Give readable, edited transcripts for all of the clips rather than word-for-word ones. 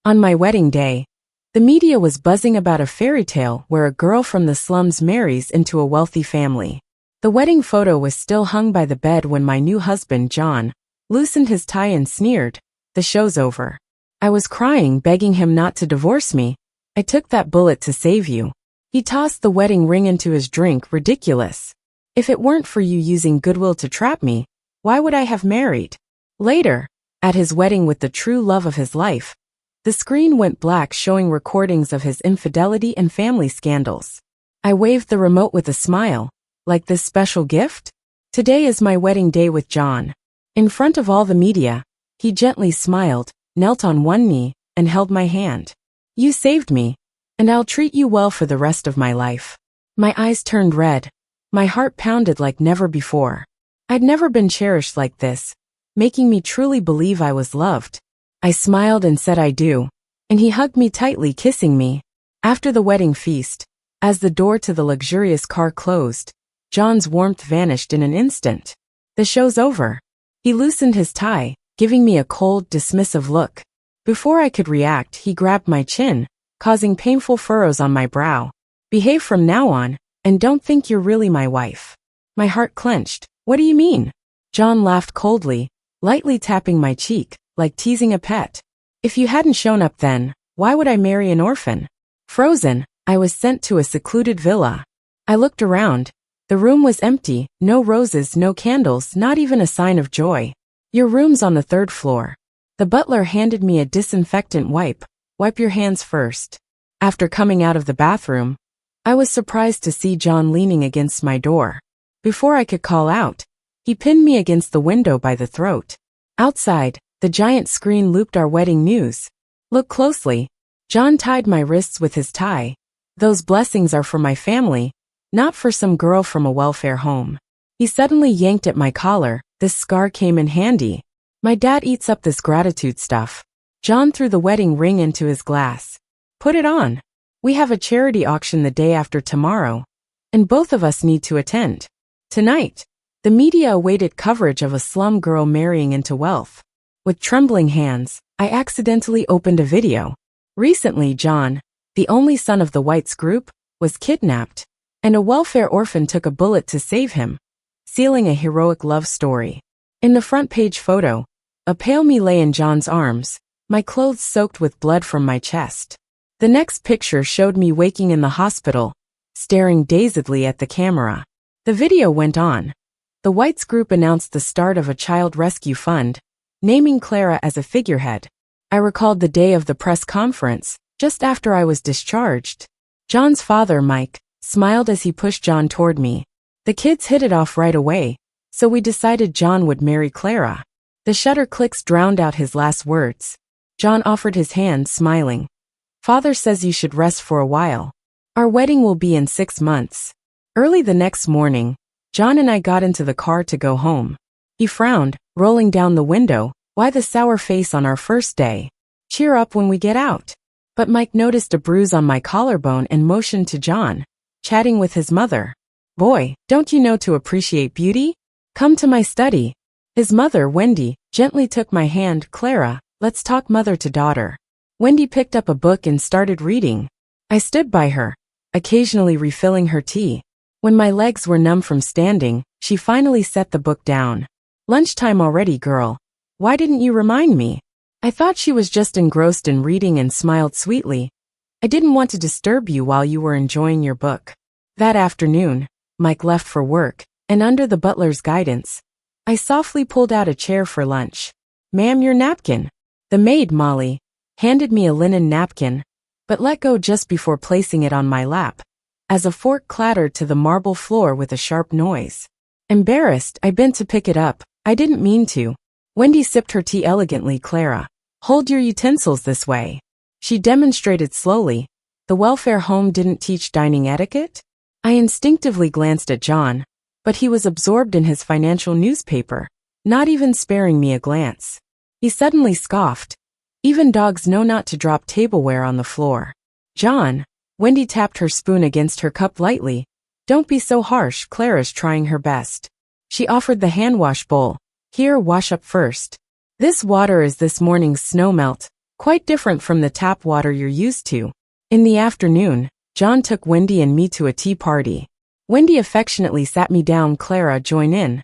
On my wedding day, the media was buzzing about a fairy tale where a girl from the slums marries into a wealthy family. The wedding photo was still hung by the bed when my new husband, John, loosened his tie and sneered, "The show's over." I was crying, begging him not to divorce me. "I took that bullet to save you." He tossed the wedding ring into his drink. "Ridiculous. If it weren't for you using goodwill to trap me, why would I have married?" Later, at his wedding with the true love of his life, the screen went black, showing recordings of his infidelity and family scandals. I waved the remote with a smile. "Like this special gift? Today is my wedding day with John." In front of all the media, he gently smiled, knelt on one knee, and held my hand. "You saved me, and I'll treat you well for the rest of my life." My eyes turned red. My heart pounded like never before. I'd never been cherished like this, making me truly believe I was loved. I smiled and said I do, and he hugged me tightly, kissing me. After the wedding feast, as the door to the luxurious car closed, John's warmth vanished in an instant. "The show's over." He loosened his tie, giving me a cold, dismissive look. Before I could react, he grabbed my chin, causing painful furrows on my brow. "Behave from now on, and don't think you're really my wife." My heart clenched. "What do you mean?" John laughed coldly, lightly tapping my cheek, like teasing a pet. "If you hadn't shown up then, why would I marry an orphan?" Frozen, I was sent to a secluded villa. I looked around. The room was empty, no roses, no candles, not even a sign of joy. "Your room's on the 3rd floor. The butler handed me a disinfectant wipe. "Wipe your hands first." After coming out of the bathroom, I was surprised to see John leaning against my door. Before I could call out, he pinned me against the window by the throat. Outside, the giant screen looped our wedding news. "Look closely." John tied my wrists with his tie. "Those blessings are for my family, not for some girl from a welfare home." He suddenly yanked at my collar. "This scar came in handy. My dad eats up this gratitude stuff." John threw the wedding ring into his glass. "Put it on. We have a charity auction the day after tomorrow, and both of us need to attend." Tonight, the media awaited coverage of a slum girl marrying into wealth. With trembling hands, I accidentally opened a video. Recently, John, the only son of the Whites group, was kidnapped, and a welfare orphan took a bullet to save him, sealing a heroic love story. In the front page photo, a pale me lay in John's arms, my clothes soaked with blood from my chest. The next picture showed me waking in the hospital, staring dazedly at the camera. The video went on. The Whites group announced the start of a child rescue fund, naming Clara as a figurehead. I recalled the day of the press conference, just after I was discharged. John's father, Mike, smiled as he pushed John toward me. The kids hit it off right away, so we decided John would marry Clara. The shutter clicks drowned out his last words. John offered his hand, smiling. "Father says you should rest for a while. Our wedding will be in 6 months." Early the next morning, John and I got into the car to go home. He frowned, rolling down the window. "Why the sour face on our first day? Cheer up when we get out." But Mike noticed a bruise on my collarbone and motioned to John, chatting with his mother. "Boy, don't you know to appreciate beauty? Come to my study." His mother, Wendy, gently took my hand. "Clara, let's talk mother to daughter." Wendy picked up a book and started reading. I stood by her, occasionally refilling her tea. When my legs were numb from standing, she finally set the book down. "Lunchtime already, girl. Why didn't you remind me?" I thought she was just engrossed in reading and smiled sweetly. "I didn't want to disturb you while you were enjoying your book." That afternoon, Mike left for work, and under the butler's guidance, I softly pulled out a chair for lunch. "Ma'am, your napkin." The maid, Molly, handed me a linen napkin, but let go just before placing it on my lap, as a fork clattered to the marble floor with a sharp noise. Embarrassed, I bent to pick it up. "I didn't mean to." Wendy sipped her tea elegantly. "Clara, hold your utensils this way." She demonstrated slowly. "The welfare home didn't teach dining etiquette?" I instinctively glanced at John, but he was absorbed in his financial newspaper, not even sparing me a glance. He suddenly scoffed. "Even dogs know not to drop tableware on the floor." "John," Wendy tapped her spoon against her cup lightly. "Don't be so harsh, Clara's trying her best." She offered the hand wash bowl. "Here, wash up first. This water is this morning's snow melt," quite different from the tap water you're used to. In the afternoon, John took Wendy and me to a tea party. Wendy affectionately sat me down. Clara, join in.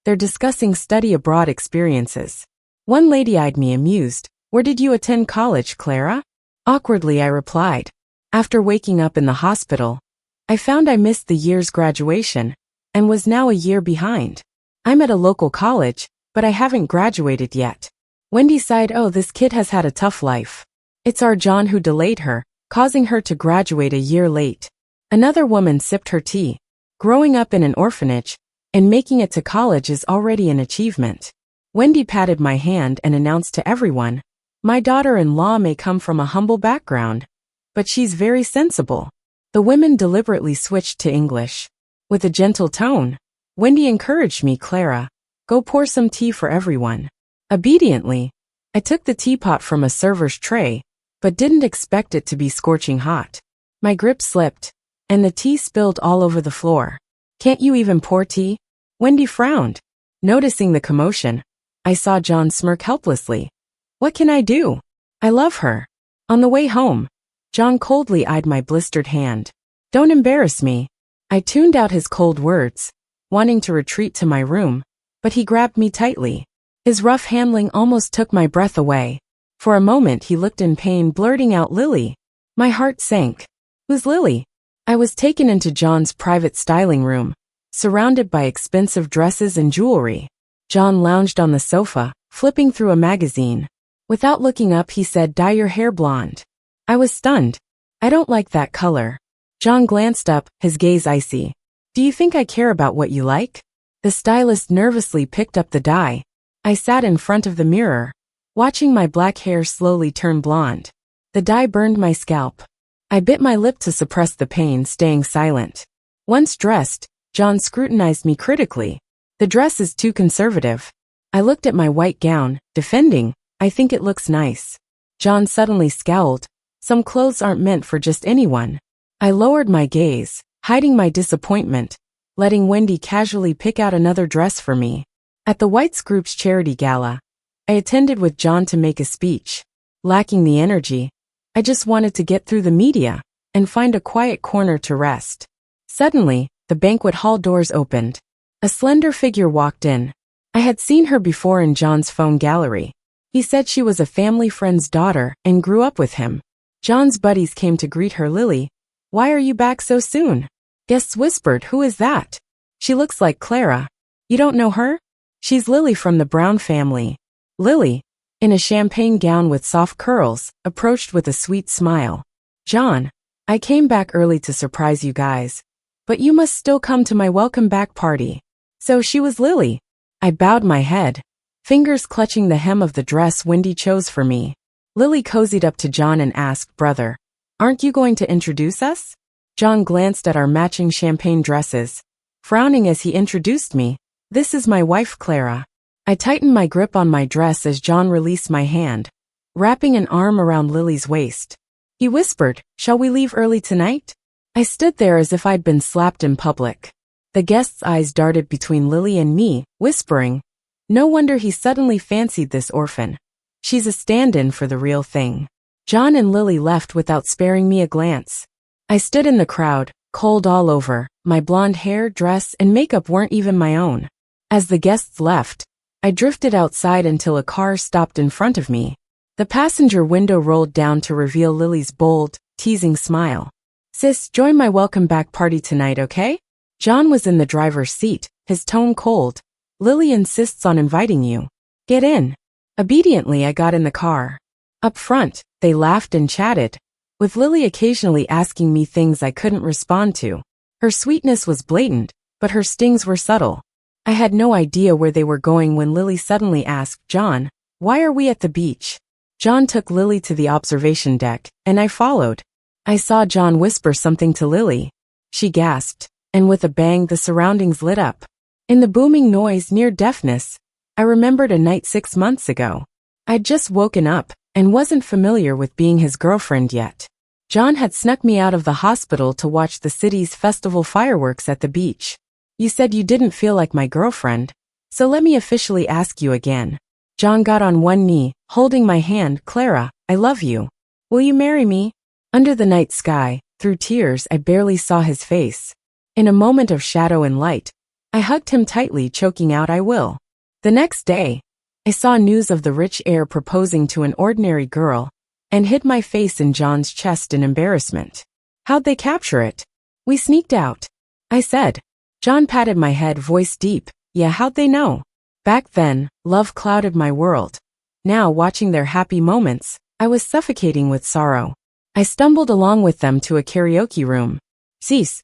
They're discussing study abroad experiences. One lady eyed me amused. Where did you attend college, Clara? Awkwardly, I replied. After waking up in the hospital, I found I missed the year's graduation and was now a year behind. I'm at a local college, but I haven't graduated yet. Wendy sighed. Oh, this kid has had a tough life. It's our John who delayed her, causing her to graduate a year late. Another woman sipped her tea. Growing up in an orphanage and making it to college is already an achievement. Wendy patted my hand and announced to everyone, my daughter-in-law may come from a humble background, but she's very sensible. The women deliberately switched to English. With a gentle tone, Wendy encouraged me. Clara, go pour some tea for everyone. Obediently, I took the teapot from a server's tray, but didn't expect it to be scorching hot. My grip slipped, and the tea spilled all over the floor. Can't you even pour tea? Wendy frowned. Noticing the commotion, I saw John smirk helplessly. What can I do? I love her. On the way home, John coldly eyed my blistered hand. Don't embarrass me. I tuned out his cold words, wanting to retreat to my room, but he grabbed me tightly. His rough handling almost took my breath away. For a moment he looked in pain, blurting out, Lily. My heart sank. Who's Lily? I was taken into John's private styling room, surrounded by expensive dresses and jewelry. John lounged on the sofa, flipping through a magazine. Without looking up, he said, dye your hair blonde. I was stunned. I don't like that color. John glanced up, his gaze icy. Do you think I care about what you like? The stylist nervously picked up the dye. I sat in front of the mirror, watching my black hair slowly turn blonde. The dye burned my scalp. I bit my lip to suppress the pain, staying silent. Once dressed, John scrutinized me critically. The dress is too conservative. I looked at my white gown, defending, I think it looks nice. John suddenly scowled. Some clothes aren't meant for just anyone. I lowered my gaze, hiding my disappointment, letting Wendy casually pick out another dress for me. At the Whites Group's charity gala, I attended with John to make a speech. Lacking the energy, I just wanted to get through the media and find a quiet corner to rest. Suddenly, the banquet hall doors opened. A slender figure walked in. I had seen her before in John's phone gallery. He said she was a family friend's daughter and grew up with him. John's buddies came to greet her. Lily, why are you back so soon? Guests whispered, who is that? She looks like Clara. You don't know her? She's Lily from the Brown family. Lily, in a champagne gown with soft curls, approached with a sweet smile. John, I came back early to surprise you guys, but you must still come to my welcome back party. So she was Lily. I bowed my head, fingers clutching the hem of the dress Wendy chose for me. Lily cozied up to John and asked, brother, aren't you going to introduce us? John glanced at our matching champagne dresses, frowning as he introduced me. This is my wife, Clara. I tightened my grip on my dress as John released my hand, wrapping an arm around Lily's waist. He whispered, shall we leave early tonight? I stood there as if I'd been slapped in public. The guest's eyes darted between Lily and me, whispering, no wonder he suddenly fancied this orphan. She's a stand-in for the real thing. John and Lily left without sparing me a glance. I stood in the crowd, cold all over. My blonde hair, dress, and makeup weren't even my own. As the guests left, I drifted outside until a car stopped in front of me. The passenger window rolled down to reveal Lily's bold, teasing smile. Sis, join my welcome back party tonight, okay? John was in the driver's seat, his tone cold. Lily insists on inviting you. Get in. Obediently, I got in the car. Up front, they laughed and chatted, with Lily occasionally asking me things I couldn't respond to. Her sweetness was blatant, but her stings were subtle. I had no idea where they were going when Lily suddenly asked, John, why are we at the beach? John took Lily to the observation deck, and I followed. I saw John whisper something to Lily. She gasped, and with a bang the surroundings lit up. In the booming noise near deafness, I remembered a night 6 months ago. I'd just woken up, and wasn't familiar with being his girlfriend yet. John had snuck me out of the hospital to watch the city's festival fireworks at the beach. You said you didn't feel like my girlfriend, so let me officially ask you again. John got on one knee, holding my hand. Clara, I love you. Will you marry me? Under the night sky, through tears, I barely saw his face. In a moment of shadow and light, I hugged him tightly, choking out, I will. The next day, I saw news of the rich heir proposing to an ordinary girl and hid my face in John's chest in embarrassment. How'd they capture it? We sneaked out, I said. John patted my head, voice deep. Yeah, how'd they know? Back then, love clouded my world. Now, watching their happy moments, I was suffocating with sorrow. I stumbled along with them to a karaoke room. Cease.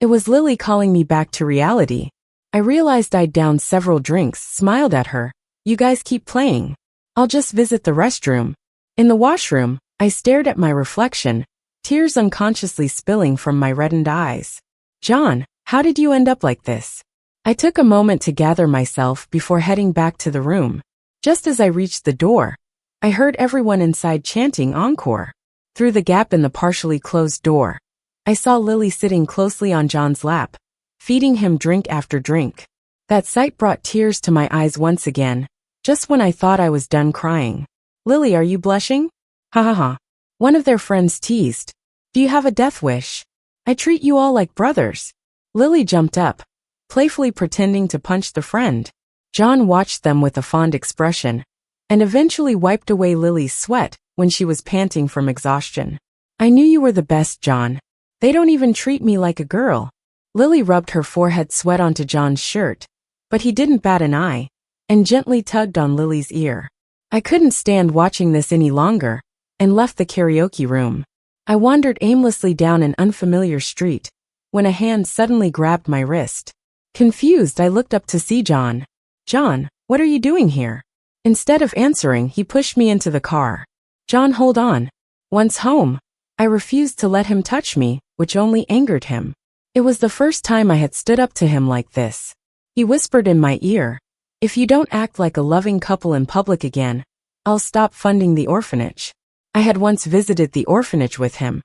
It was Lily calling me back to reality. I realized I'd downed several drinks, smiled at her. You guys keep playing. I'll just visit the restroom. In the washroom, I stared at my reflection, tears unconsciously spilling from my reddened eyes. John, how did you end up like this? I took a moment to gather myself before heading back to the room. Just as I reached the door, I heard everyone inside chanting encore. Through the gap in the partially closed door, I saw Lily sitting closely on John's lap, feeding him drink after drink. That sight brought tears to my eyes once again, just when I thought I was done crying. Lily, are you blushing? Ha ha ha. One of their friends teased. Do you have a death wish? I treat you all like brothers. Lily jumped up, playfully pretending to punch the friend. John watched them with a fond expression, and eventually wiped away Lily's sweat when she was panting from exhaustion. I knew you were the best, John. They don't even treat me like a girl. Lily rubbed her forehead sweat onto John's shirt, but he didn't bat an eye, and gently tugged on Lily's ear. I couldn't stand watching this any longer, and left the karaoke room. I wandered aimlessly down an unfamiliar street, when a hand suddenly grabbed my wrist. Confused, I looked up to see John. John, what are you doing here? Instead of answering, he pushed me into the car. John, hold on. Once home, I refused to let him touch me, which only angered him. It was the first time I had stood up to him like this. He whispered in my ear, if you don't act like a loving couple in public again, I'll stop funding the orphanage. I had once visited the orphanage with him.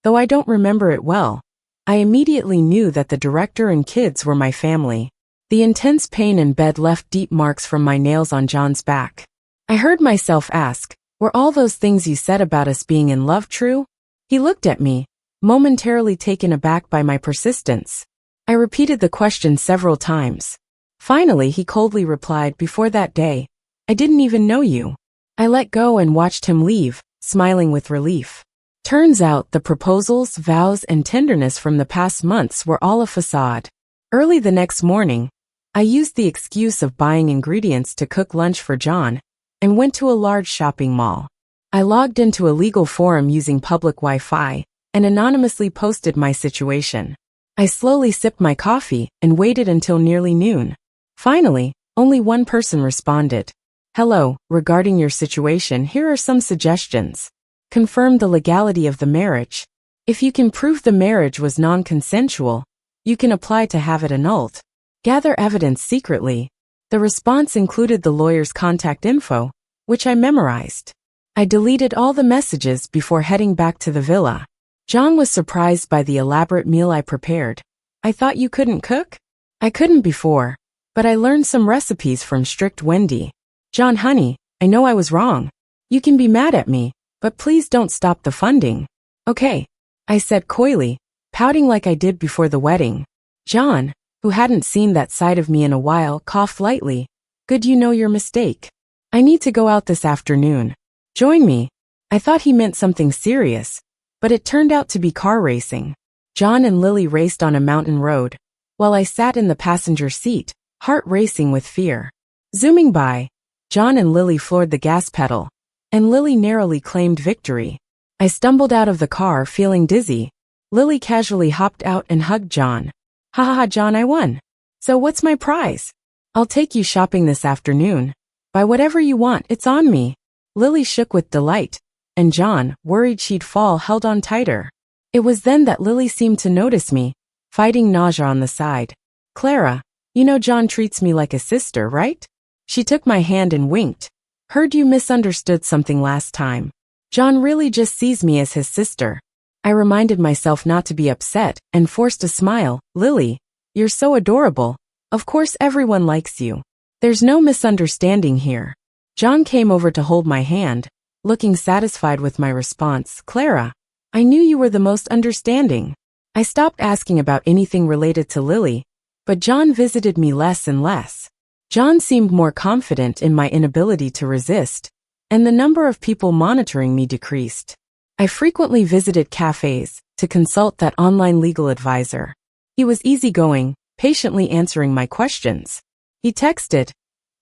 Though I don't remember it well, I immediately knew that the director and kids were my family. The intense pain in bed left deep marks from my nails on John's back. I heard myself ask, were all those things you said about us being in love true? He looked at me, momentarily taken aback by my persistence. I repeated the question several times. Finally, he coldly replied, before that day, I didn't even know you. I let go and watched him leave, smiling with relief. Turns out the proposals, vows, and tenderness from the past months were all a facade. Early the next morning, I used the excuse of buying ingredients to cook lunch for John and went to a large shopping mall. I logged into a legal forum using public Wi-Fi and anonymously posted my situation. I slowly sipped my coffee and waited until nearly noon. Finally, only one person responded. Hello, regarding your situation, here are some suggestions. Confirm the legality of the marriage. If you can prove the marriage was non-consensual, you can apply to have it annulled. Gather evidence secretly. The response included the lawyer's contact info, which I memorized. I deleted all the messages before heading back to the villa. John was surprised by the elaborate meal I prepared. I thought you couldn't cook? I couldn't before, but I learned some recipes from strict Wendy. John, honey, I know I was wrong. You can be mad at me, but please don't stop the funding. Okay, I said coyly, pouting like I did before the wedding. John, who hadn't seen that side of me in a while, coughed lightly. Good, you know your mistake. I need to go out this afternoon. Join me. I thought he meant something serious, but it turned out to be car racing. John and Lily raced on a mountain road, while I sat in the passenger seat, heart racing with fear. Zooming by, John and Lily floored the gas pedal, and Lily narrowly claimed victory. I stumbled out of the car feeling dizzy. Lily casually hopped out and hugged John. Ha ha ha, John, I won. So what's my prize? I'll take you shopping this afternoon. Buy whatever you want, it's on me. Lily shook with delight, and John, worried she'd fall, held on tighter. It was then that Lily seemed to notice me, fighting nausea on the side. Clara, you know John treats me like a sister, right? She took my hand and winked. Heard you misunderstood something last time. John really just sees me as his sister. I reminded myself not to be upset and forced a smile. Lily, you're so adorable. Of course everyone likes you. There's no misunderstanding here. John came over to hold my hand, looking satisfied with my response. Clara, I knew you were the most understanding. I stopped asking about anything related to Lily, but John visited me less and less. John seemed more confident in my inability to resist, and the number of people monitoring me decreased. I frequently visited cafes to consult that online legal advisor. He was easygoing, patiently answering my questions. He texted,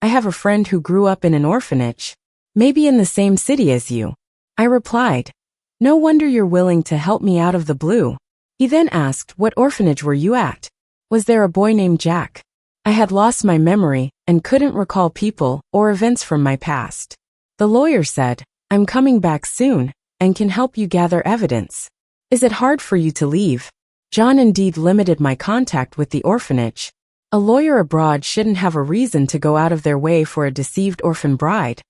I have a friend who grew up in an orphanage, maybe in the same city as you. I replied, no wonder you're willing to help me out of the blue. He then asked, what orphanage were you at? Was there a boy named Jack? I had lost my memory and couldn't recall people or events from my past. The lawyer said, I'm coming back soon and can help you gather evidence. Is it hard for you to leave? John indeed limited my contact with the orphanage. A lawyer abroad shouldn't have a reason to go out of their way for a deceived orphan bride.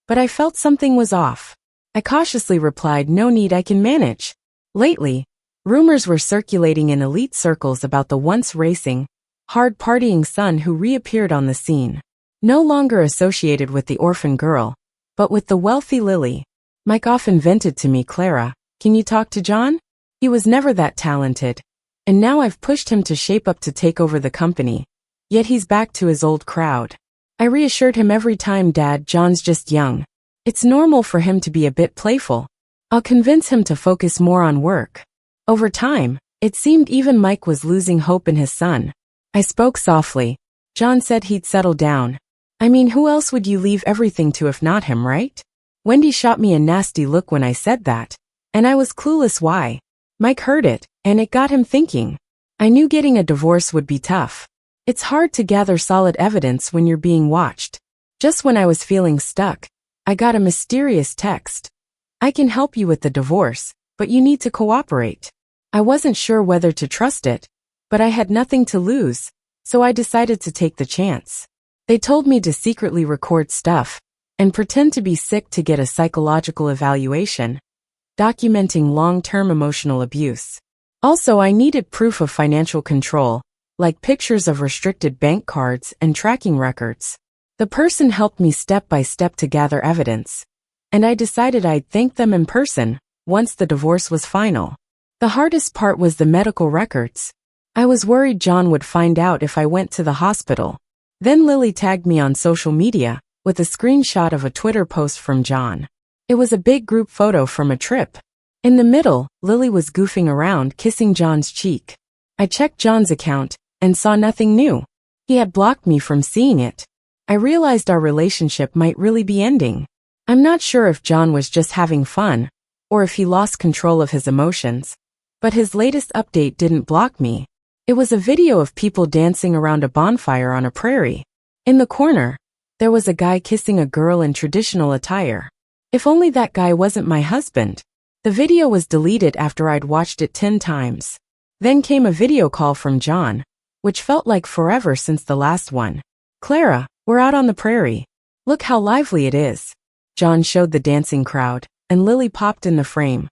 But I felt something was off. I cautiously replied, no need, I can manage. Lately, rumors were circulating in elite circles about the once racing, hard-partying son who reappeared on the scene. No longer associated with the orphan girl, but with the wealthy Lily. Mike often vented to me, Clara, can you talk to John? He was never that talented, and now I've pushed him to shape up to take over the company. Yet he's back to his old crowd. I reassured him every time, Dad, John's just young. It's normal for him to be a bit playful. I'll convince him to focus more on work. Over time, it seemed even Mike was losing hope in his son. I spoke softly. John said he'd settle down. I mean, who else would you leave everything to if not him, right? Wendy shot me a nasty look when I said that, and I was clueless why. Mike heard it, and it got him thinking. I knew getting a divorce would be tough. It's hard to gather solid evidence when you're being watched. Just when I was feeling stuck, I got a mysterious text. I can help you with the divorce, but you need to cooperate. I wasn't sure whether to trust it, but I had nothing to lose, so I decided to take the chance. They told me to secretly record stuff and pretend to be sick to get a psychological evaluation, documenting long-term emotional abuse. Also, I needed proof of financial control, like pictures of restricted bank cards and tracking records. The person helped me step by step to gather evidence, and I decided I'd thank them in person once the divorce was final. The hardest part was the medical records. I was worried John would find out if I went to the hospital. Then Lily tagged me on social media with a screenshot of a Twitter post from John. It was a big group photo from a trip. In the middle, Lily was goofing around, kissing John's cheek. I checked John's account and saw nothing new. He had blocked me from seeing it. I realized our relationship might really be ending. I'm not sure if John was just having fun, or if he lost control of his emotions, but his latest update didn't block me. It was a video of people dancing around a bonfire on a prairie. In the corner, there was a guy kissing a girl in traditional attire. If only that guy wasn't my husband. The video was deleted after I'd watched it 10 times. Then came a video call from John, which felt like forever since the last one. Clara, we're out on the prairie. Look how lively it is. John showed the dancing crowd, and Lily popped in the frame.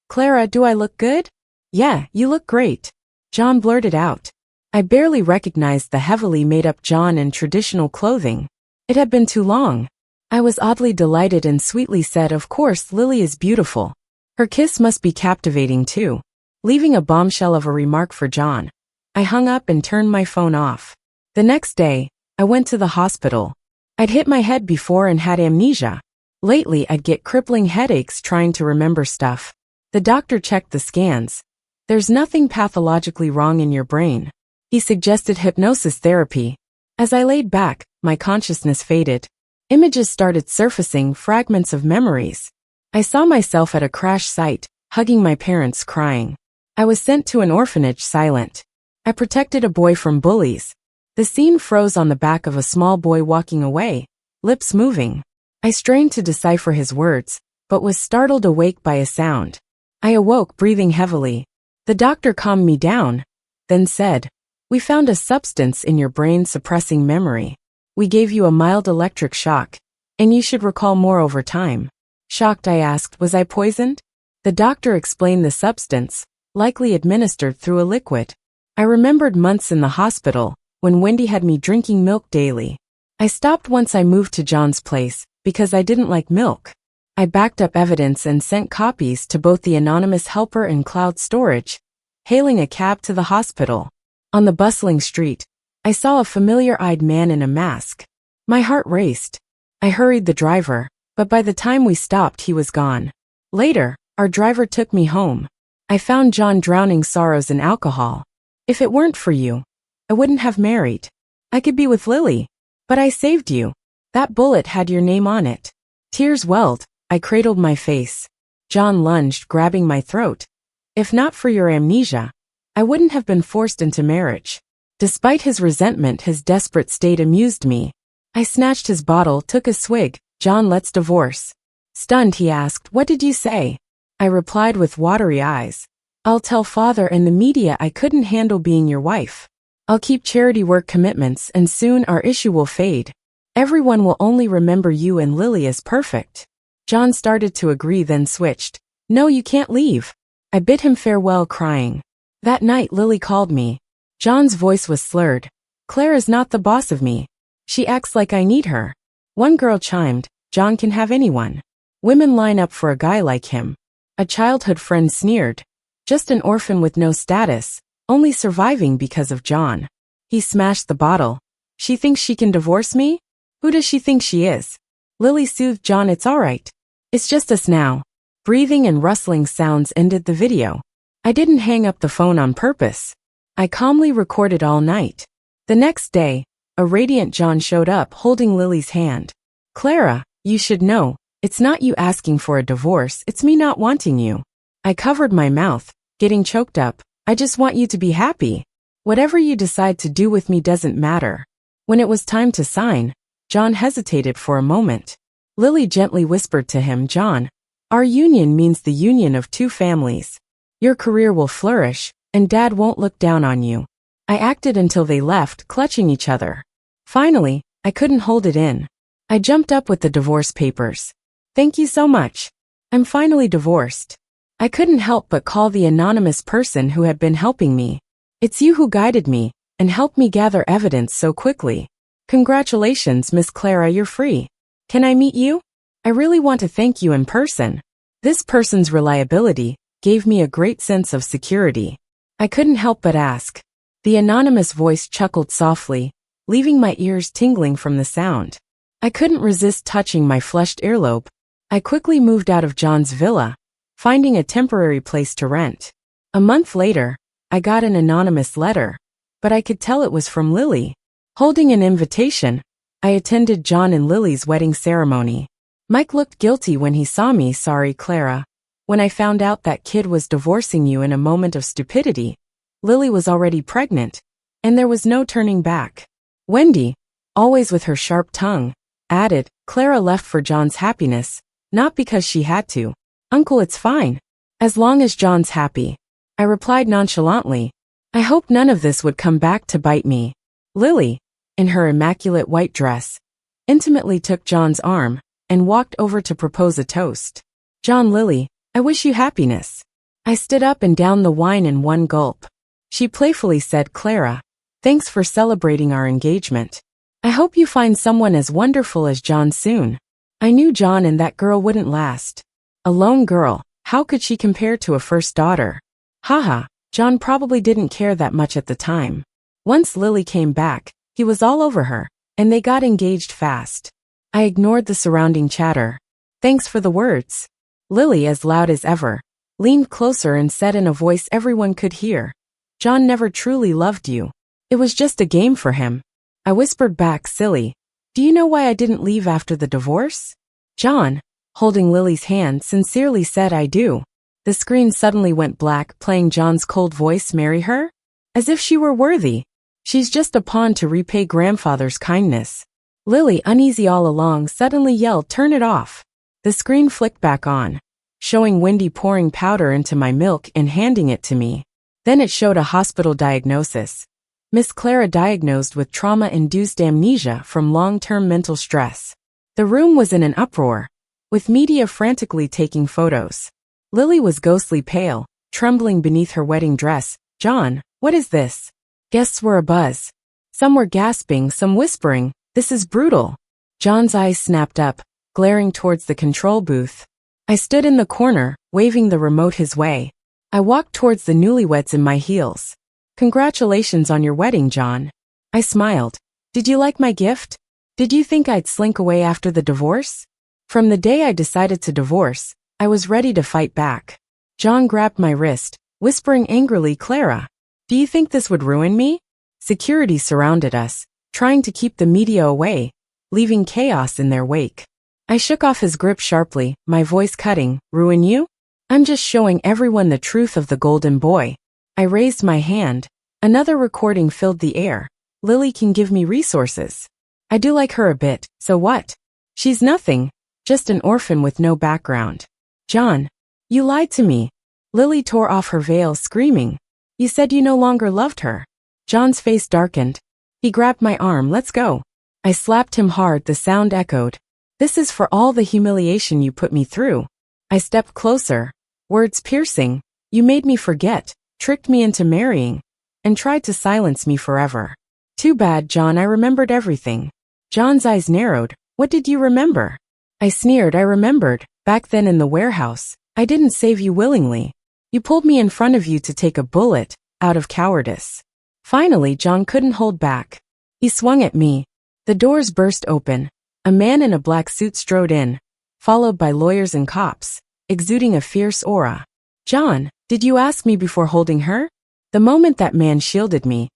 Clara, do I look good? Yeah, you look great. John blurted out. I barely recognized the heavily made-up John in traditional clothing. It had been too long. I was oddly delighted and sweetly said, of course, Lily is beautiful. Her kiss must be captivating too. Leaving a bombshell of a remark for John, I hung up and turned my phone off. The next day, I went to the hospital. I'd hit my head before and had amnesia. Lately, I'd get crippling headaches trying to remember stuff. The doctor checked the scans. There's nothing pathologically wrong in your brain. He suggested hypnosis therapy. As I laid back, my consciousness faded. Images started surfacing, fragments of memories. I saw myself at a crash site, hugging my parents, crying. I was sent to an orphanage, silent. I protected a boy from bullies. The scene froze on the back of a small boy walking away, lips moving. I strained to decipher his words, but was startled awake by a sound. I awoke, breathing heavily. The doctor calmed me down, then said, we found a substance in your brain suppressing memory. We gave you a mild electric shock, and you should recall more over time. Shocked, I asked, was I poisoned? The doctor explained the substance, likely administered through a liquid. I remembered months in the hospital, when Wendy had me drinking milk daily. I stopped once I moved to John's place because I didn't like milk. I backed up evidence and sent copies to both the anonymous helper and cloud storage, hailing a cab to the hospital. On the bustling street, I saw a familiar-eyed man in a mask. My heart raced. I hurried the driver, but by the time we stopped he was gone. Later, our driver took me home. I found John drowning sorrows in alcohol. If it weren't for you, I wouldn't have married. I could be with Lily. But I saved you. That bullet had your name on it. Tears welled. I cradled my face. John lunged, grabbing my throat. If not for your amnesia, I wouldn't have been forced into marriage. Despite his resentment, his desperate state amused me. I snatched his bottle, took a swig. John, let's divorce. Stunned, he asked, what did you say? I replied with watery eyes. I'll tell father and the media I couldn't handle being your wife. I'll keep charity work commitments and soon our issue will fade. Everyone will only remember you and Lily as perfect. John started to agree, then switched. No, you can't leave. I bid him farewell, crying. That night Lily called me. John's voice was slurred. Claire is not the boss of me. She acts like I need her. One girl chimed, John can have anyone. Women line up for a guy like him. A childhood friend sneered. Just an orphan with no status, only surviving because of John. He smashed the bottle. She thinks she can divorce me? Who does she think she is? Lily soothed John, it's all right. It's just us now. Breathing and rustling sounds ended the video. I didn't hang up the phone on purpose. I calmly recorded all night. The next day, a radiant John showed up holding Lily's hand. Clara, you should know, it's not you asking for a divorce, it's me not wanting you. I covered my mouth, getting choked up. I just want you to be happy. Whatever you decide to do with me doesn't matter. When it was time to sign, John hesitated for a moment. Lily gently whispered to him, John, our union means the union of two families. Your career will flourish, and Dad won't look down on you. I acted until they left, clutching each other. Finally, I couldn't hold it in. I jumped up with the divorce papers. Thank you so much. I'm finally divorced. I couldn't help but call the anonymous person who had been helping me. It's you who guided me and helped me gather evidence so quickly. Congratulations, Miss Clara, you're free. Can I meet you? I really want to thank you in person. This person's reliability gave me a great sense of security. I couldn't help but ask. The anonymous voice chuckled softly, leaving my ears tingling from the sound. I couldn't resist touching my flushed earlobe. I quickly moved out of John's villa, finding a temporary place to rent. A month later, I got an anonymous letter, but I could tell it was from Lily. Holding an invitation, I attended John and Lily's wedding ceremony. Mike looked guilty when he saw me. Sorry, Clara. When I found out that kid was divorcing you in a moment of stupidity, Lily was already pregnant, and there was no turning back. Wendy, always with her sharp tongue, added, Clara left for John's happiness, not because she had to. Uncle, it's fine. As long as John's happy. I replied nonchalantly. I hope none of this would come back to bite me. Lily, in her immaculate white dress, intimately took John's arm and walked over to propose a toast. John, Lily, I wish you happiness. I stood up and downed the wine in one gulp. She playfully said, Clara, thanks for celebrating our engagement. I hope you find someone as wonderful as John soon. I knew John and that girl wouldn't last. A lone girl, how could she compare to a first daughter? Haha, John probably didn't care that much at the time. Once Lily came back, he was all over her, and they got engaged fast. I ignored the surrounding chatter. Thanks for the words. Lily, as loud as ever, leaned closer and said in a voice everyone could hear, John never truly loved you. It was just a game for him. I whispered back, silly. Do you know why I didn't leave after the divorce? John, holding Lily's hand, sincerely said, I do. The screen suddenly went black, playing John's cold voice, marry her? As if she were worthy. She's just a pawn to repay grandfather's kindness. Lily, uneasy all along, suddenly yelled, turn it off. The screen flicked back on, showing Wendy pouring powder into my milk and handing it to me. Then it showed a hospital diagnosis. Miss Clara diagnosed with trauma-induced amnesia from long-term mental stress. The room was in an uproar, with media frantically taking photos. Lily was ghostly pale, trembling beneath her wedding dress. John, what is this? Guests were abuzz. Some were gasping, some whispering, This is brutal. John's eyes snapped up, glaring towards the control booth. I stood in the corner, waving the remote his way. I walked towards the newlyweds in my heels. Congratulations on your wedding, John. I smiled. Did you like my gift? Did you think I'd slink away after the divorce? From the day I decided to divorce, I was ready to fight back. John grabbed my wrist, whispering angrily, Clara, do you think this would ruin me? Security surrounded us, trying to keep the media away, leaving chaos in their wake. I shook off his grip sharply, my voice cutting, ruin you? I'm just showing everyone the truth of the golden boy. I raised my hand. Another recording filled the air. Lily can give me resources. I do like her a bit, so what? She's nothing, just an orphan with no background. John, you lied to me. Lily tore off her veil, screaming. You said you no longer loved her. John's face darkened. He grabbed my arm, let's go. I slapped him hard, the sound echoed. This is for all the humiliation you put me through. I stepped closer, words piercing. You made me forget, tricked me into marrying, and tried to silence me forever. Too bad, John, I remembered everything. John's eyes narrowed. What did you remember? I sneered. I remembered, back then in the warehouse, I didn't save you willingly. You pulled me in front of you to take a bullet, out of cowardice. Finally, John couldn't hold back. He swung at me. The doors burst open. A man in a black suit strode in, followed by lawyers and cops, exuding a fierce aura. John, did you ask me before holding her? The moment that man shielded me,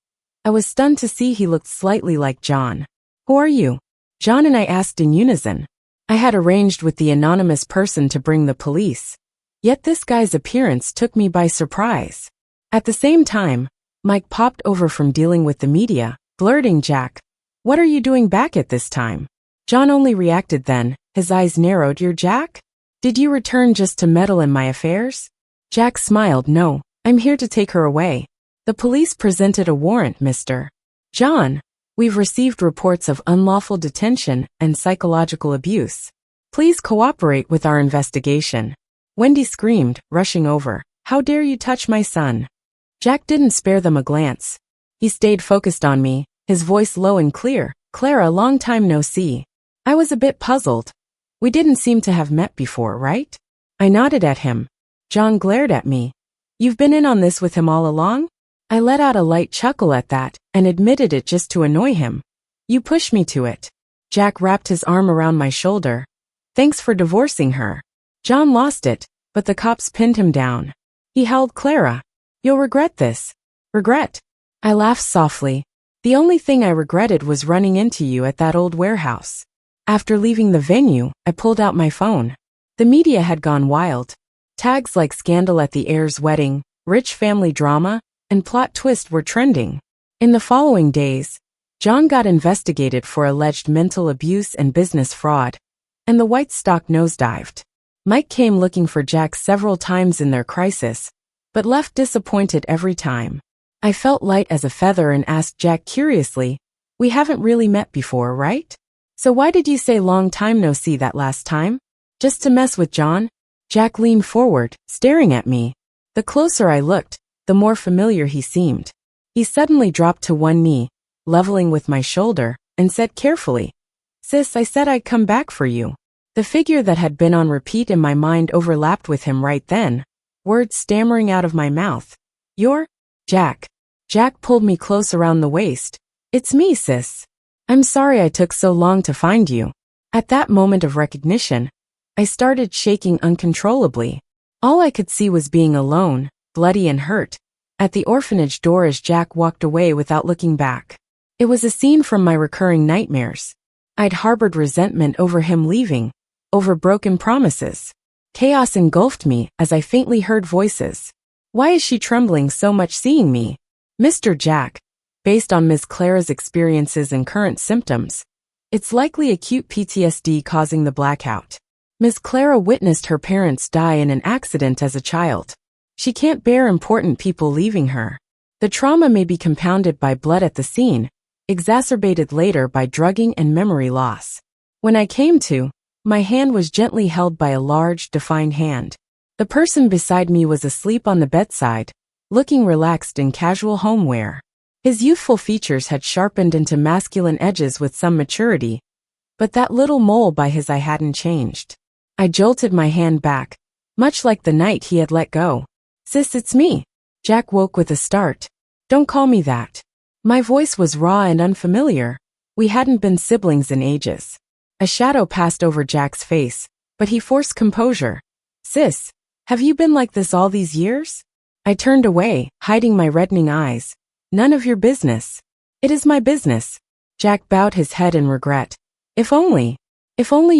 I was stunned to see he looked slightly like John. Who are you? John and I asked in unison. I had arranged with the anonymous person to bring the police. Yet this guy's appearance took me by surprise. At the same time, Mike popped over from dealing with the media, blurting, Jack, what are you doing back at this time? John only reacted then, his eyes narrowed. You're Jack? Did you return just to meddle in my affairs? Jack smiled. No, I'm here to take her away. The police presented a warrant, Mr. John. We've received reports of unlawful detention and psychological abuse. Please cooperate with our investigation. Wendy screamed, rushing over. How dare you touch my son? Jack didn't spare them a glance. He stayed focused on me, his voice low and clear. Clara, long time no see. I was a bit puzzled. We didn't seem to have met before, right? I nodded at him. John glared at me. You've been in on this with him all along? I let out a light chuckle at that, and admitted it just to annoy him. You pushed me to it. Jack wrapped his arm around my shoulder. Thanks for divorcing her. John lost it, but the cops pinned him down. He held Clara. You'll regret this. Regret? I laughed softly. The only thing I regretted was running into you at that old warehouse. After leaving the venue, I pulled out my phone. The media had gone wild. Tags like scandal at the heir's wedding, rich family drama, and plot twist were trending. In the following days, John got investigated for alleged mental abuse and business fraud, and the white stock nosedived. Mike came looking for Jack several times in their crisis, but left disappointed every time. I felt light as a feather and asked Jack curiously, we haven't really met before, right? So why did you say long time no see that last time? Just to mess with John? Jack leaned forward, staring at me. The closer I looked, the more familiar he seemed. He suddenly dropped to one knee, leveling with my shoulder, and said carefully, Sis, I said I'd come back for you. The figure that had been on repeat in my mind overlapped with him right then, words stammering out of my mouth. You're Jack. Jack pulled me close around the waist. It's me, sis. I'm sorry I took so long to find you. At that moment of recognition, I started shaking uncontrollably. All I could see was being alone, bloody and hurt, at the orphanage door as Jack walked away without looking back. It was a scene from my recurring nightmares. I'd harbored resentment over him leaving, over broken promises. Chaos engulfed me as I faintly heard voices. Why is she trembling so much seeing me? Mr. Jack, based on Ms. Clara's experiences and current symptoms, it's likely acute PTSD causing the blackout. Ms. Clara witnessed her parents die in an accident as a child. She can't bear important people leaving her. The trauma may be compounded by blood at the scene, exacerbated later by drugging and memory loss. When I came to, my hand was gently held by a large, defined hand. The person beside me was asleep on the bedside, looking relaxed in casual homeware. His youthful features had sharpened into masculine edges with some maturity, but that little mole by his eye hadn't changed. I jolted my hand back, much like the night he had let go. "Sis, it's me." Jack woke with a start. "Don't call me that." My voice was raw and unfamiliar. We hadn't been siblings in ages. A shadow passed over Jack's face, but he forced composure. "Sis, have you been like this all these years?" I turned away, hiding my reddening eyes. "None of your business." "It is my business." Jack bowed his head in regret. If only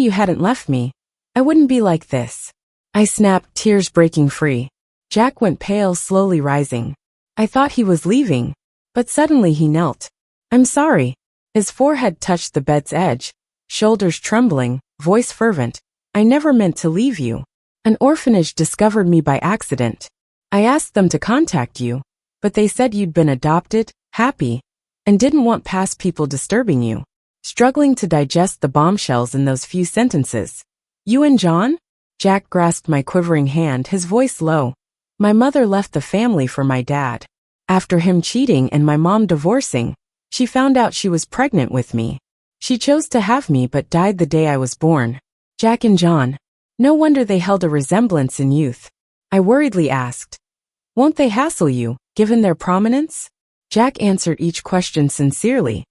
you hadn't left me, I wouldn't be like this." I snapped, tears breaking free. Jack went pale, slowly rising. I thought he was leaving, but suddenly he knelt. "I'm sorry." His forehead touched the bed's edge, shoulders trembling, voice fervent. "I never meant to leave you. An orphanage discovered me by accident. I asked them to contact you, but they said you'd been adopted, happy, and didn't want past people disturbing you." Struggling to digest the bombshells in those few sentences. "You and John?" Jack grasped my quivering hand, his voice low. "My mother left the family for my dad. After him cheating and my mom divorcing, she found out she was pregnant with me. She chose to have me but died the day I was born." Jack and John. No wonder they held a resemblance in youth. I worriedly asked, "Won't they hassle you, given their prominence?" Jack answered each question sincerely.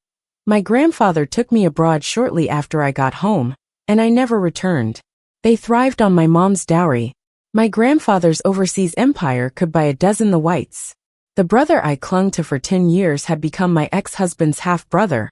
"My grandfather took me abroad shortly after I got home, and I never returned. They thrived on my mom's dowry. My grandfather's overseas empire could buy a dozen the whites. The brother I clung to for 10 years had become my ex-husband's half-brother,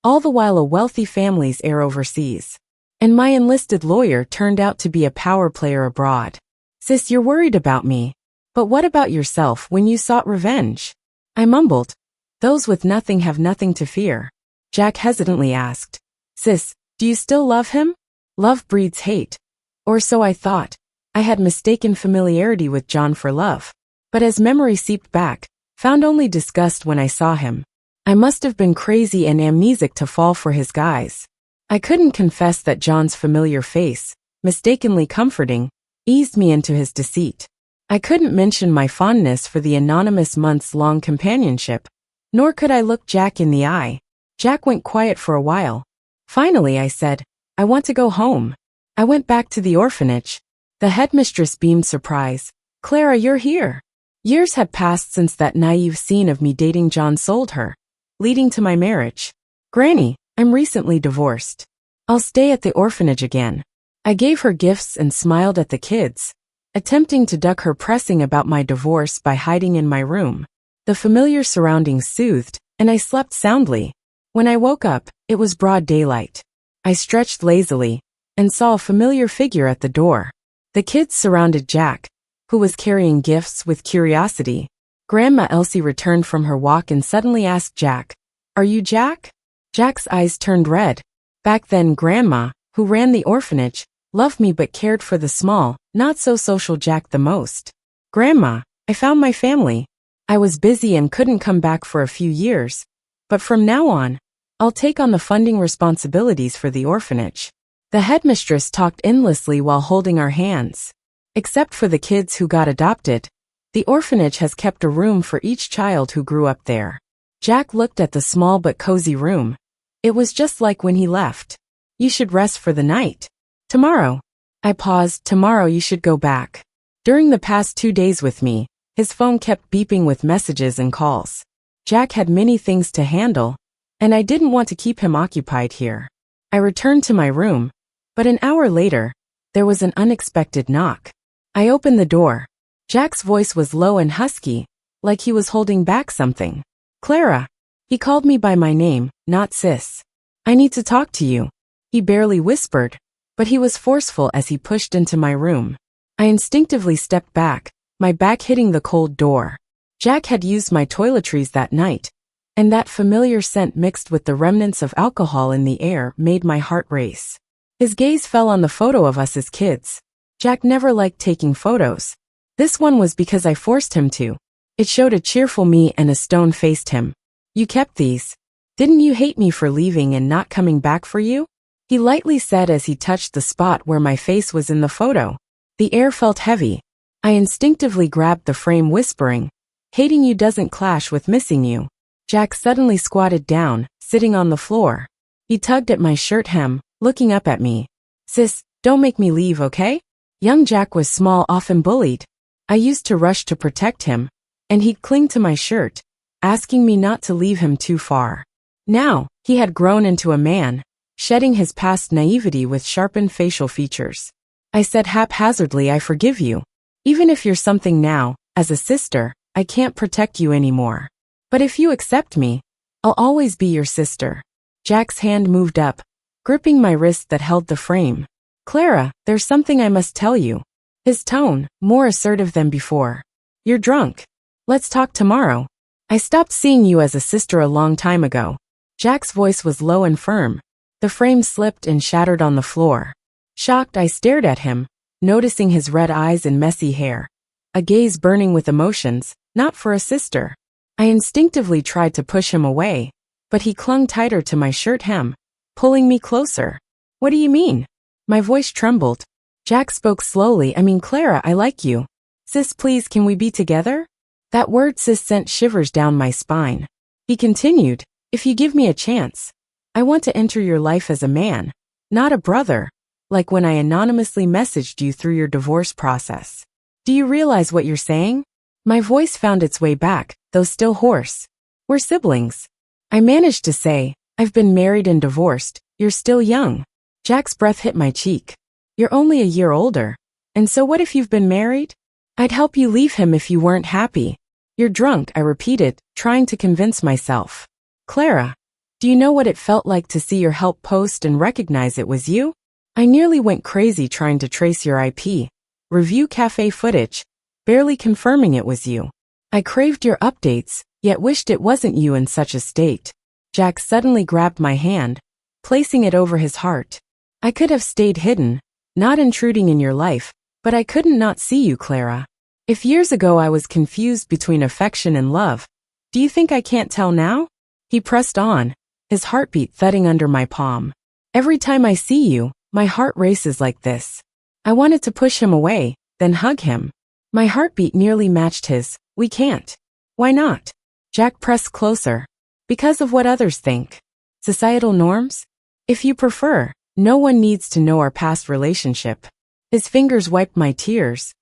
all the while a wealthy family's heir overseas. And my enlisted lawyer turned out to be a power player abroad." "Sis, you're worried about me. But what about yourself when you sought revenge?" I mumbled. "Those with nothing have nothing to fear." Jack hesitantly asked, "Sis, do you still love him?" "Love breeds hate. Or so I thought. I had mistaken familiarity with John for love. But as memory seeped back, found only disgust when I saw him. I must have been crazy and amnesic to fall for his guise. I couldn't confess that John's familiar face, mistakenly comforting, eased me into his deceit. I couldn't mention my fondness for the anonymous months-long companionship, nor could I look Jack in the eye. Jack went quiet for a while. Finally I said, "I want to go home." I went back to the orphanage. The headmistress beamed surprise. "Clara, you're here." Years had passed since that naive scene of me dating John sold her, leading to my marriage. "Granny, I'm recently divorced. I'll stay at the orphanage again." I gave her gifts and smiled at the kids, attempting to duck her pressing about my divorce by hiding in my room. The familiar surroundings soothed, and I slept soundly. When I woke up, it was broad daylight. I stretched lazily and saw a familiar figure at the door. The kids surrounded Jack, who was carrying gifts, with curiosity. Grandma Elsie returned from her walk and suddenly asked Jack, "Are you Jack?" Jack's eyes turned red. Back then, Grandma, who ran the orphanage, loved me but cared for the small, not-so-social Jack the most. "Grandma, I found my family. I was busy and couldn't come back for a few years, but from now on, I'll take on the funding responsibilities for the orphanage." The headmistress talked endlessly while holding our hands. Except for the kids who got adopted, the orphanage has kept a room for each child who grew up there. Jack looked at the small but cozy room. It was just like when he left. "You should rest for the night." "Tomorrow." I paused. "Tomorrow you should go back." During the past 2 days with me, his phone kept beeping with messages and calls. Jack had many things to handle, and I didn't want to keep him occupied here. I returned to my room, but an hour later, there was an unexpected knock. I opened the door. Jack's voice was low and husky, like he was holding back something. "Clara." He called me by my name, not sis. "I need to talk to you." He barely whispered, but he was forceful as he pushed into my room. I instinctively stepped back, my back hitting the cold door. Jack had used my toiletries that night, and that familiar scent mixed with the remnants of alcohol in the air made my heart race. His gaze fell on the photo of us as kids. Jack never liked taking photos. This one was because I forced him to. It showed a cheerful me and a stone-faced him. "You kept these. Didn't you hate me for leaving and not coming back for you?" He lightly said as he touched the spot where my face was in the photo. The air felt heavy. I instinctively grabbed the frame, whispering, "Hating you doesn't clash with missing you." Jack suddenly squatted down, sitting on the floor. He tugged at my shirt hem, looking up at me. Sis, don't make me leave, okay? Young Jack was small, often bullied. I used to rush to protect him, and he'd cling to my shirt, asking me not to leave him too far. Now, he had grown into a man, shedding his past naivety with sharpened facial features. I said haphazardly, I forgive you. Even if you're something now, as a sister, I can't protect you anymore. But if you accept me, I'll always be your sister. Jack's hand moved up, gripping my wrist that held the frame. Clara, there's something I must tell you. His tone, more assertive than before. You're drunk. Let's talk tomorrow. I stopped seeing you as a sister a long time ago. Jack's voice was low and firm. The frame slipped and shattered on the floor. Shocked, I stared at him, noticing his red eyes and messy hair. A gaze burning with emotions, not for a sister. I instinctively tried to push him away, but he clung tighter to my shirt hem, pulling me closer. What do you mean? My voice trembled. Jack spoke slowly. I mean, Clara, I like you. Sis, please, can we be together? That word sis sent shivers down my spine. He continued, if you give me a chance, I want to enter your life as a man, not a brother, like when I anonymously messaged you through your divorce process. Do you realize what you're saying? My voice found its way back, though still hoarse. We're siblings. I managed to say, I've been married and divorced. You're still young. Jack's breath hit my cheek. You're only a year older. And so what if you've been married? I'd help you leave him if you weren't happy. You're drunk, I repeated, trying to convince myself. Clara, do you know what it felt like to see your help post and recognize it was you? I nearly went crazy trying to trace your IP, review cafe footage, barely confirming it was you. I craved your updates, yet wished it wasn't you in such a state. Jack suddenly grabbed my hand, placing it over his heart. I could have stayed hidden, not intruding in your life, but I couldn't not see you, Clara. If years ago I was confused between affection and love, do you think I can't tell now? He pressed on, his heartbeat thudding under my palm. Every time I see you, my heart races like this. I wanted to push him away, then hug him. My heartbeat nearly matched his. We can't. Why not? Jack pressed closer. Because of what others think. Societal norms? If you prefer, no one needs to know our past relationship. His fingers wiped my tears.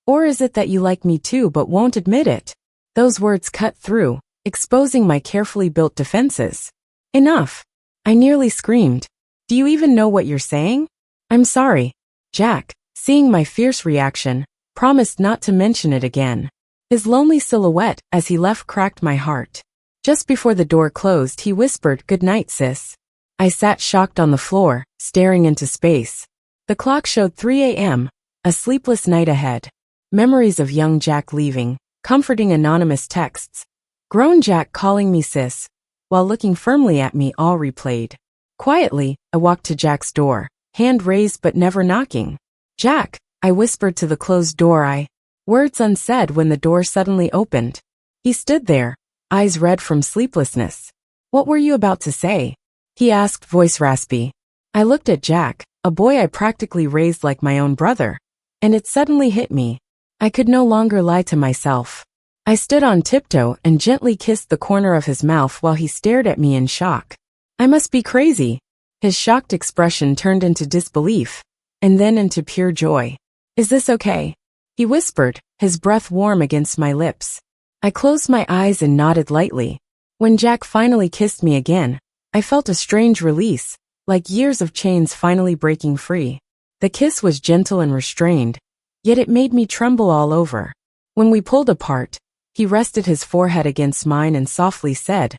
Or is it that you like me too but won't admit it? Those words cut through, exposing my carefully built defenses. Enough. I nearly screamed. Do you even know what you're saying? I'm sorry. Jack, seeing my fierce reaction, promised not to mention it again. His lonely silhouette as he left cracked my heart. Just before the door closed, he whispered, "Good night, sis." I sat shocked on the floor, staring into space. The clock showed 3 a.m., a sleepless night ahead. Memories of young Jack leaving, comforting anonymous texts. Grown Jack calling me sis, while looking firmly at me, all replayed. Quietly, I walked to Jack's door, hand raised but never knocking. Jack, I whispered to the closed door, words unsaid when the door suddenly opened. He stood there, eyes red from sleeplessness. What were you about to say? He asked, voice raspy. I looked at Jack, a boy I practically raised like my own brother, and it suddenly hit me. I could no longer lie to myself. I stood on tiptoe and gently kissed the corner of his mouth while he stared at me in shock. I must be crazy. His shocked expression turned into disbelief, and then into pure joy. Is this okay? He whispered, his breath warm against my lips. I closed my eyes and nodded lightly. When Jack finally kissed me again, I felt a strange release, like years of chains finally breaking free. The kiss was gentle and restrained, yet it made me tremble all over. When we pulled apart, he rested his forehead against mine and softly said,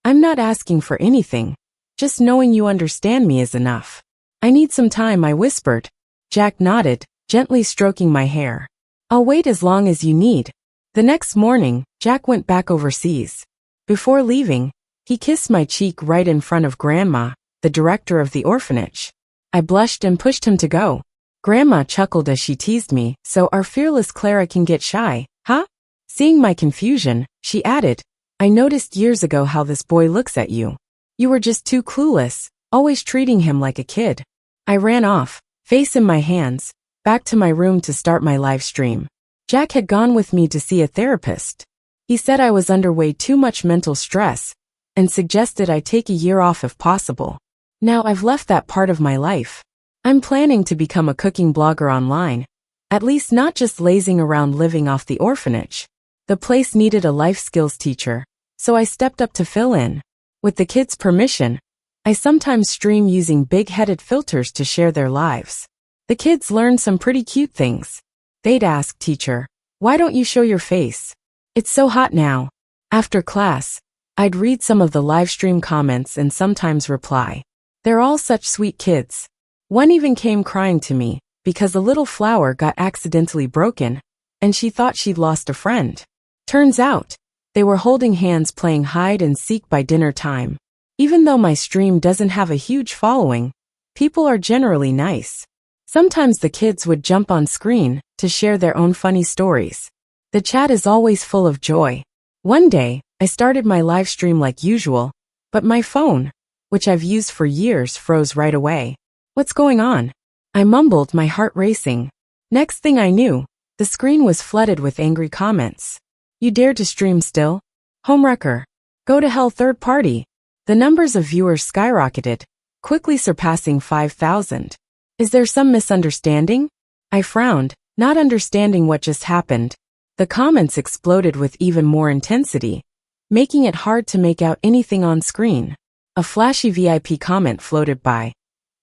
I'm not asking for anything. Just knowing you understand me is enough. I need some time, I whispered. Jack nodded, gently stroking my hair. I'll wait as long as you need. The next morning, Jack went back overseas. Before leaving, he kissed my cheek right in front of Grandma, the director of the orphanage. I blushed and pushed him to go. Grandma chuckled as she teased me, so our fearless Clara can get shy, huh? Seeing my confusion, she added, I noticed years ago how this boy looks at you. You were just too clueless, always treating him like a kid. I ran off, face in my hands, back to my room to start my live stream. Jack had gone with me to see a therapist. He said I was under way too much mental stress, and suggested I take a year off if possible. Now I've left that part of my life. I'm planning to become a cooking blogger online, at least not just lazing around living off the orphanage. The place needed a life skills teacher, so I stepped up to fill in. With the kids' permission, I sometimes stream using big-headed filters to share their lives. The kids learned some pretty cute things. They'd ask, "Teacher, why don't you show your face? It's so hot now." After class, I'd read some of the live stream comments and sometimes reply. They're all such sweet kids. One even came crying to me because a little flower got accidentally broken, and she thought she'd lost a friend. Turns out, they were holding hands playing hide and seek by dinner time. Even though my stream doesn't have a huge following, people are generally nice. Sometimes the kids would jump on screen to share their own funny stories. The chat is always full of joy. One day, I started my live stream like usual, but my phone, which I've used for years, froze right away. "What's going on?" I mumbled, my heart racing. Next thing I knew, the screen was flooded with angry comments. "You dare to stream still? Homewrecker. Go to hell, third party." The numbers of viewers skyrocketed, quickly surpassing 5,000. "Is there some misunderstanding?" I frowned, not understanding what just happened. The comments exploded with even more intensity, making it hard to make out anything on screen. A flashy VIP comment floated by.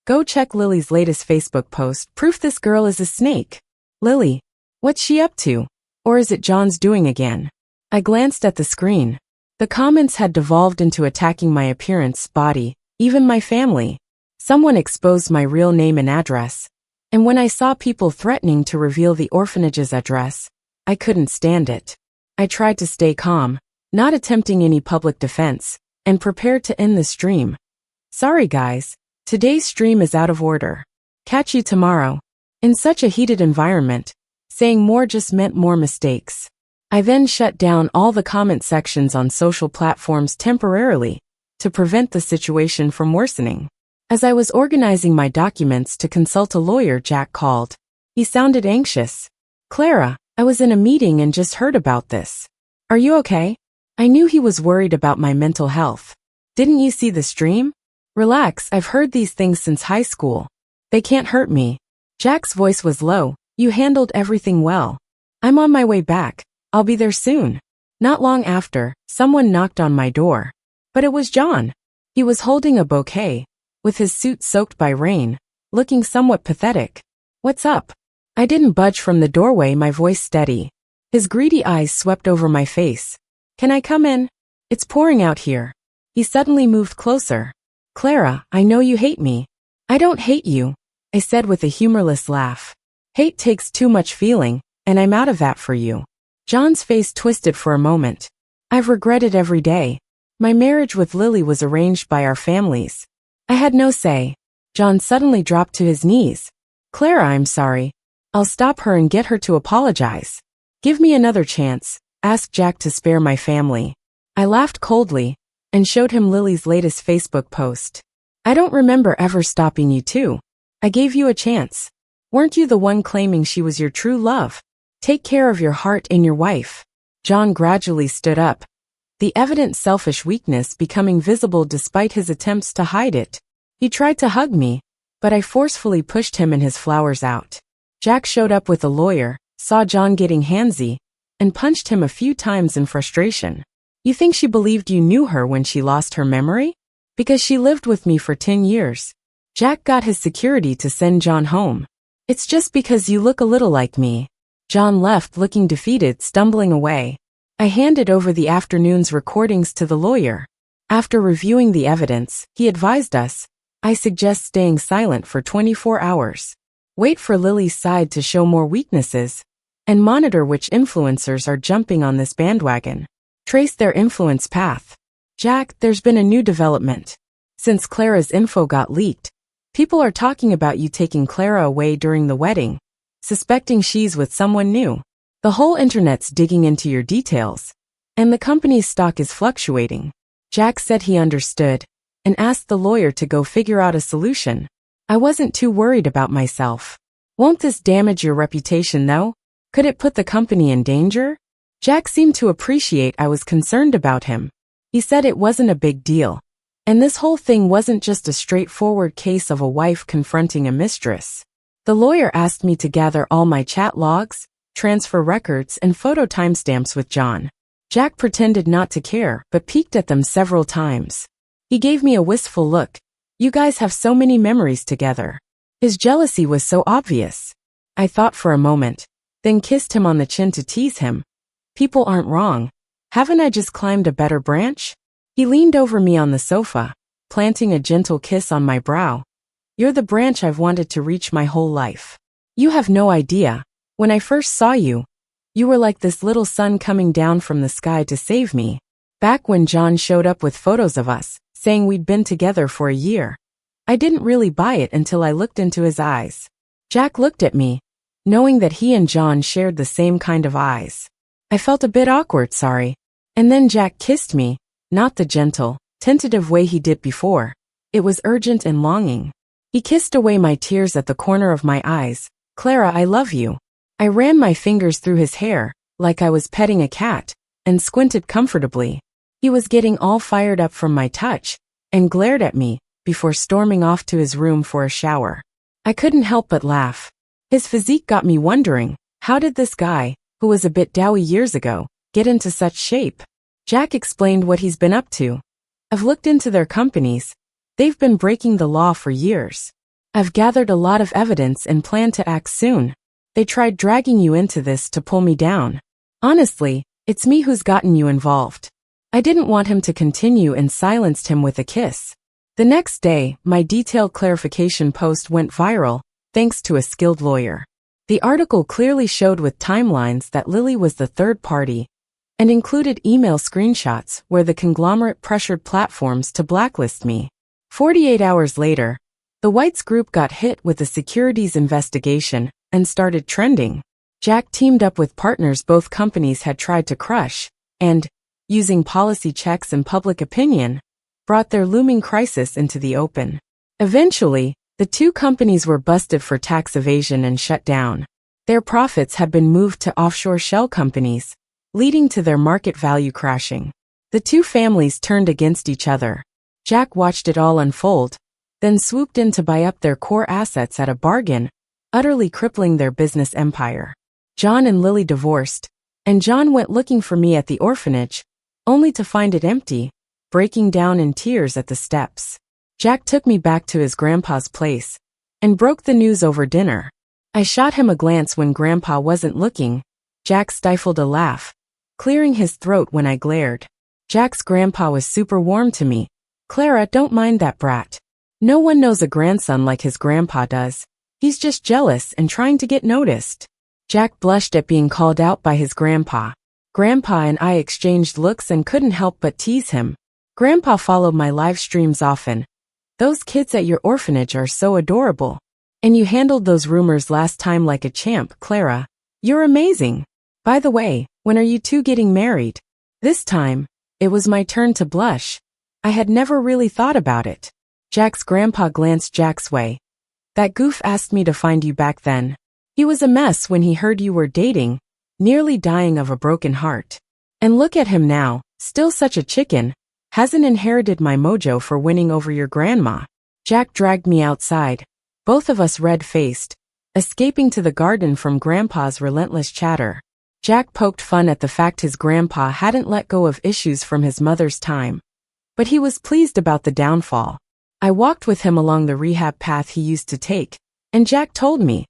"Go check Lily's latest Facebook post, proof this girl is a snake." Lily, what's she up to? Or is it John's doing again? I glanced at the screen. The comments had devolved into attacking my appearance, body, even my family. Someone exposed my real name and address. And when I saw people threatening to reveal the orphanage's address, I couldn't stand it. I tried to stay calm, not attempting any public defense, and prepared to end the stream. "Sorry guys, today's stream is out of order. Catch you tomorrow." In such a heated environment, saying more just meant more mistakes. I then shut down all the comment sections on social platforms temporarily to prevent the situation from worsening. As I was organizing my documents to consult a lawyer, Jack called. He sounded anxious. "Clara, I was in a meeting and just heard about this. Are you okay?" I knew he was worried about my mental health. "Didn't you see the stream?" "Relax, I've heard these things since high school. They can't hurt me." Jack's voice was low. "You handled everything well. I'm on my way back. I'll be there soon." Not long after, someone knocked on my door. But it was John. He was holding a bouquet, with his suit soaked by rain, looking somewhat pathetic. "What's up?" I didn't budge from the doorway, my voice steady. His greedy eyes swept over my face. "Can I come in? It's pouring out here." He suddenly moved closer. "Clara, I know you hate me." "I don't hate you," I said with a humorless laugh. "Hate takes too much feeling, and I'm out of that for you." John's face twisted for a moment. "I've regretted every day. My marriage with Lily was arranged by our families. I had no say." John suddenly dropped to his knees. "Clara, I'm sorry. I'll stop her and get her to apologize." "Give me another chance. Ask Jack to spare my family." I laughed coldly and showed him Lily's latest Facebook post. "I don't remember ever stopping you too. I gave you a chance. Weren't you the one claiming she was your true love? Take care of your heart and your wife." John gradually stood up, the evident selfish weakness becoming visible despite his attempts to hide it. He tried to hug me, but I forcefully pushed him and his flowers out. Jack showed up with a lawyer, saw John getting handsy, and punched him a few times in frustration. "You think she believed you knew her when she lost her memory? Because she lived with me for 10 years. Jack got his security to send John home. "It's just because you look a little like me." John left looking defeated, stumbling away. I handed over the afternoon's recordings to the lawyer. After reviewing the evidence, he advised us, "I suggest staying silent for 24 hours. Wait for Lily's side to show more weaknesses, and monitor which influencers are jumping on this bandwagon. Trace their influence path." "Jack, there's been a new development. Since Clara's info got leaked, people are talking about you taking Clara away during the wedding, suspecting she's with someone new. The whole internet's digging into your details, and the company's stock is fluctuating." Jack said he understood, and asked the lawyer to go figure out a solution. I wasn't too worried about myself. "Won't this damage your reputation though? Could it put the company in danger?" Jack seemed to appreciate I was concerned about him. He said it wasn't a big deal. And this whole thing wasn't just a straightforward case of a wife confronting a mistress. The lawyer asked me to gather all my chat logs, transfer records, and photo timestamps with John. Jack pretended not to care, but peeked at them several times. He gave me a wistful look. You guys have so many memories together. His jealousy was so obvious. I thought for a moment, then kissed him on the chin to tease him. People aren't wrong. Haven't I just climbed a better branch? He leaned over me on the sofa, planting a gentle kiss on my brow. You're the branch I've wanted to reach my whole life. You have no idea. When I first saw you, you were like this little sun coming down from the sky to save me. Back when John showed up with photos of us, saying we'd been together for a year, I didn't really buy it until I looked into his eyes. Jack looked at me, knowing that he and John shared the same kind of eyes. I felt a bit awkward, sorry. And then Jack kissed me, not the gentle, tentative way he did before. It was urgent and longing. He kissed away my tears at the corner of my eyes. Clara, I love you. I ran my fingers through his hair, like I was petting a cat, and squinted comfortably. He was getting all fired up from my touch, and glared at me, before storming off to his room for a shower. I couldn't help but laugh. His physique got me wondering, how did this guy, who was a bit doughy years ago, get into such shape? Jack explained what he's been up to. I've looked into their companies. They've been breaking the law for years. I've gathered a lot of evidence and plan to act soon. They tried dragging you into this to pull me down. Honestly, it's me who's gotten you involved. I didn't want him to continue and silenced him with a kiss. The next day, my detailed clarification post went viral, thanks to a skilled lawyer. The article clearly showed with timelines that Lily was the third party, and included email screenshots where the conglomerate pressured platforms to blacklist me. 48 hours later, the Whites group got hit with a securities investigation and started trending. Jack teamed up with partners both companies had tried to crush, and, using policy checks and public opinion, brought their looming crisis into the open. Eventually, the two companies were busted for tax evasion and shut down. Their profits had been moved to offshore shell companies, leading to their market value crashing. The two families turned against each other. Jack watched it all unfold, then swooped in to buy up their core assets at a bargain, utterly crippling their business empire. John and Lily divorced, and John went looking for me at the orphanage, only to find it empty, breaking down in tears at the steps. Jack took me back to his grandpa's place, and broke the news over dinner. I shot him a glance when Grandpa wasn't looking. Jack stifled a laugh, clearing his throat when I glared. Jack's grandpa was super warm to me. Clara, don't mind that brat. No one knows a grandson like his grandpa does. He's just jealous and trying to get noticed. Jack blushed at being called out by his grandpa. Grandpa and I exchanged looks and couldn't help but tease him. Grandpa followed my live streams often. Those kids at your orphanage are so adorable. And you handled those rumors last time like a champ, Clara. You're amazing. By the way, when are you two getting married? This time, it was my turn to blush. I had never really thought about it. Jack's grandpa glanced Jack's way. That goof asked me to find you back then. He was a mess when he heard you were dating, nearly dying of a broken heart. And look at him now, still such a chicken, hasn't inherited my mojo for winning over your grandma. Jack dragged me outside, both of us red-faced, escaping to the garden from Grandpa's relentless chatter. Jack poked fun at the fact his grandpa hadn't let go of issues from his mother's time. But he was pleased about the downfall. I walked with him along the rehab path he used to take, and Jack told me,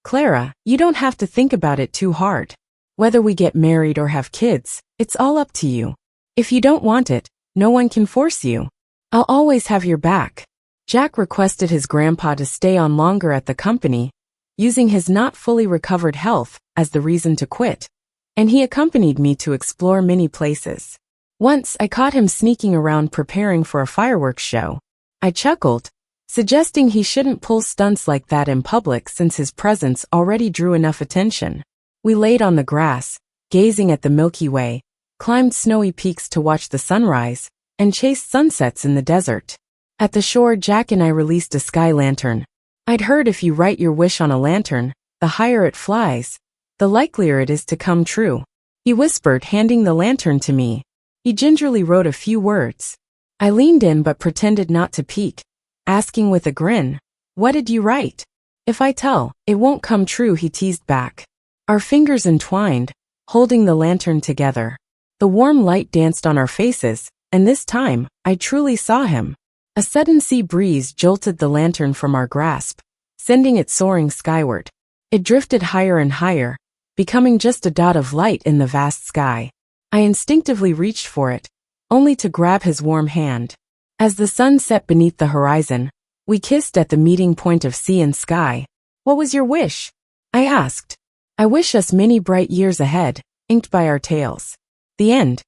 Clara, you don't have to think about it too hard. Whether we get married or have kids, it's all up to you. If you don't want it, no one can force you. I'll always have your back. Jack requested his grandpa to stay on longer at the company, using his not fully recovered health as the reason to quit, and he accompanied me to explore many places. Once I caught him sneaking around preparing for a fireworks show. I chuckled, suggesting he shouldn't pull stunts like that in public since his presence already drew enough attention. We laid on the grass, gazing at the Milky Way, climbed snowy peaks to watch the sunrise, and chased sunsets in the desert. At the shore, Jack and I released a sky lantern. I'd heard if you write your wish on a lantern, the higher it flies, the likelier it is to come true. He whispered, handing the lantern to me. He gingerly wrote a few words. I leaned in but pretended not to peek, asking with a grin, "What did you write?" "If I tell, it won't come true," he teased back. Our fingers entwined, holding the lantern together. The warm light danced on our faces, and this time, I truly saw him. A sudden sea breeze jolted the lantern from our grasp, sending it soaring skyward. It drifted higher and higher, becoming just a dot of light in the vast sky. I instinctively reached for it, only to grab his warm hand. As the sun set beneath the horizon, we kissed at the meeting point of sea and sky. "What was your wish?" I asked. "I wish us many bright years ahead, inked by our tales." The end.